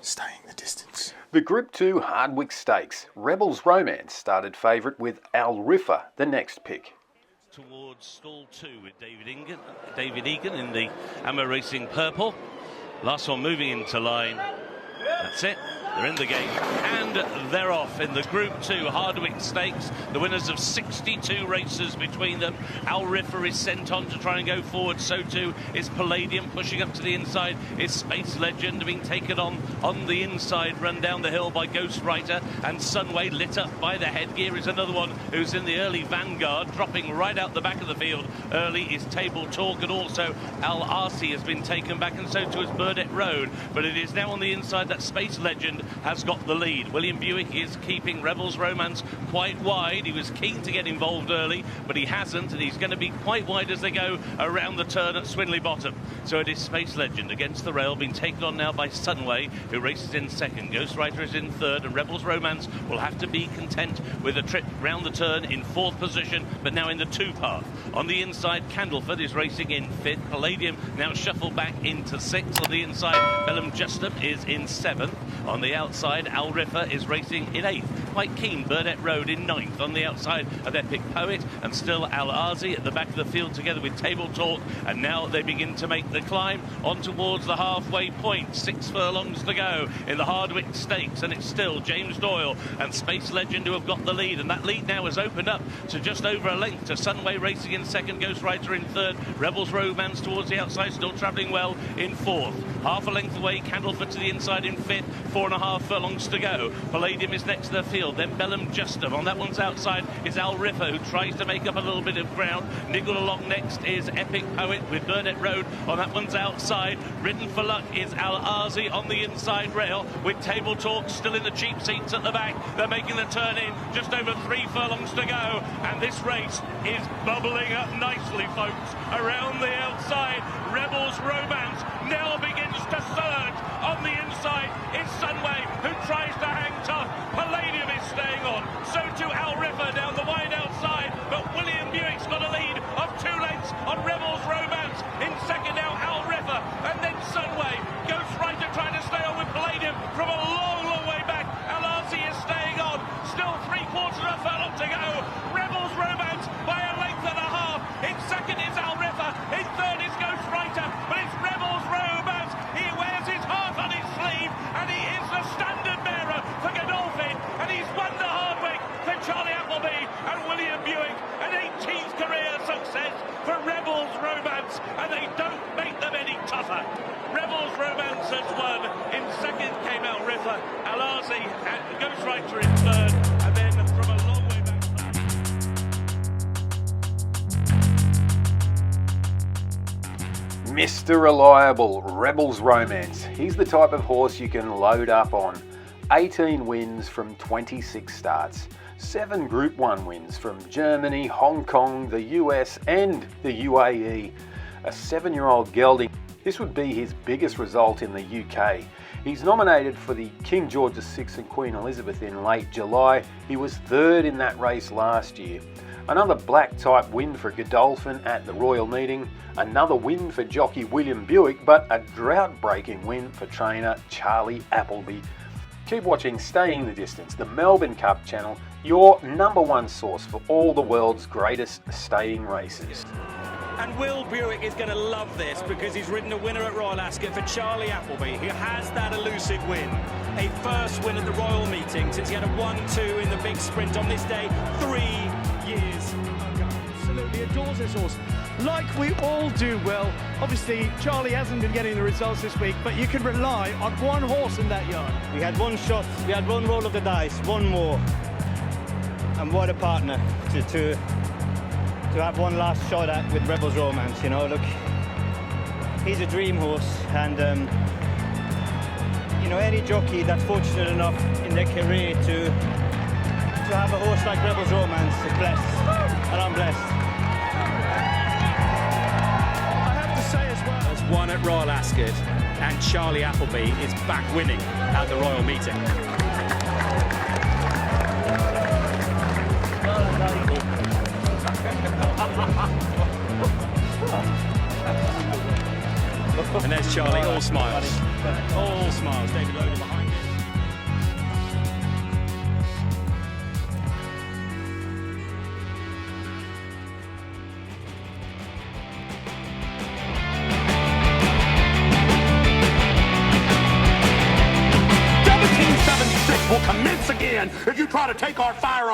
staying the distance. The Group 2 Hardwicke Stakes. Rebels Romance started favourite with Riffa, the next pick. Towards stall 2 with David Egan in the Ammo Racing purple. Last one moving into line. That's it. They're in the gate and they're off in the Group 2 Hardwicke Stakes. The winners of 62 races between them. Riffa is sent on to try and go forward. So too is Palladium pushing up to the inside. Is Space Legend being taken on the inside, run down the hill by Ghostwriter. And Sunway lit up by the headgear is another one who's in the early vanguard, dropping right out the back of the field. Early is Tabletalk, and also Aasy has been taken back, and so too is Burdett Road. But it is now on the inside that Space Legend has got the lead. William Buick is keeping Rebels Romance quite wide. He was keen to get involved early, but he hasn't, and he's going to be quite wide as they go around the turn at Swinley Bottom. So it is Space Legend against the rail, being taken on now by Sunway, who races in second. Ghostwriter is in third, and Rebels Romance will have to be content with a trip round the turn in fourth position, but now in the two path. On the inside, Candleford is racing in fifth. Palladium now shuffled back into sixth. On the inside, Bellum Justum is in seventh. On the outside, Riffa is racing in eighth. Quite keen, Burdett Road in ninth. On the outside of Epic Poet, and still Aasy at the back of the field together with Tabletalk. And now they begin to make the climb on towards the halfway point. 6 furlongs to go in the Hardwicke Stakes, and it's still James Doyle and Space Legend who have got the lead. And that lead now has opened up to just over a length to Sunway racing in second, Ghostwriter in third, Rebels Romance towards the outside, still travelling well in fourth. Half a length away, Candleford to the inside in fifth, 4.5 furlongs to go. Palladium is next to the field, then Bellum Justum. On that one's outside is Riffa, who tries to make up a little bit of ground. Niggled along next is Epic Poet with Burnett Road. On that one's outside, Ridden for Luck is Aasy on the inside rail, with Tabletalk still in the cheap seats at the back. They're making the turn in, just over 3 furlongs to go, and this race is bubbling up nicely, folks. Around the outside, Rebels Romance now begins to surge. On the inside is Sunway, who tries to hang tough. Palladium is staying on, so too Riffa down the wide outside, but William Buick's got a lead of 2 lengths on Rebels Romance. In second now Riffa, and then Sunway. Ghostwriter trying to stay on with Palladium from a long, long way back. Aasy is staying on, still 3/4 of a furlong to go. Rebels Romance by a length and a half. In second is Riffa, in third is Ghostwriter, but it's Rebels Romance. He wears his heart on his sleeve, and he is the standard bearer for Godolphin, and he's won the Hardwicke for Charlie Appleby and William Buick. An 18th career success for Rebels Romance, and they don't make them any tougher. Rebels Romance has won. In second came Riffa, Aasy and Ghostwriter in third, and then from a long way back. Mr. Reliable, Rebels Romance. He's the type of horse you can load up on. 18 wins from 26 starts. 7 Group 1 wins from Germany, Hong Kong, the US and the UAE. A 7-year-old gelding. This would be his biggest result in the UK. He's nominated for the King George VI and Queen Elizabeth in late July. He was third in that race last year. Another black type win for Godolphin at the Royal Meeting. Another win for jockey William Buick, but a drought-breaking win for trainer Charlie Appleby. Keep watching Staying the Distance, the Melbourne Cup Channel, your #1 source for all the world's greatest staying races. And Will Buick is going to love this because he's ridden a winner at Royal Ascot for Charlie Appleby, who has that elusive win. A first win at the Royal Meeting since he had a 1-2 in the big sprint on this day 3 years ago. Absolutely adores this horse, like we all do. Well, obviously Charlie hasn't been getting the results this week, but you can rely on one horse in that yard. We had one shot, we had one roll of the dice, one more. And what a partner to have one last shot at with Rebels Romance, you know. Look, he's a dream horse, and you know, any jockey that's fortunate enough in their career to have a horse like Rebels Romance is blessed, and I'm blessed. I have to say as well, Has won at Royal Ascot, and Charlie Appleby is back winning at the Royal Meeting. And there's Charlie, all smiles. All smiles. David Loader behind. commence again if you try to take our firearms.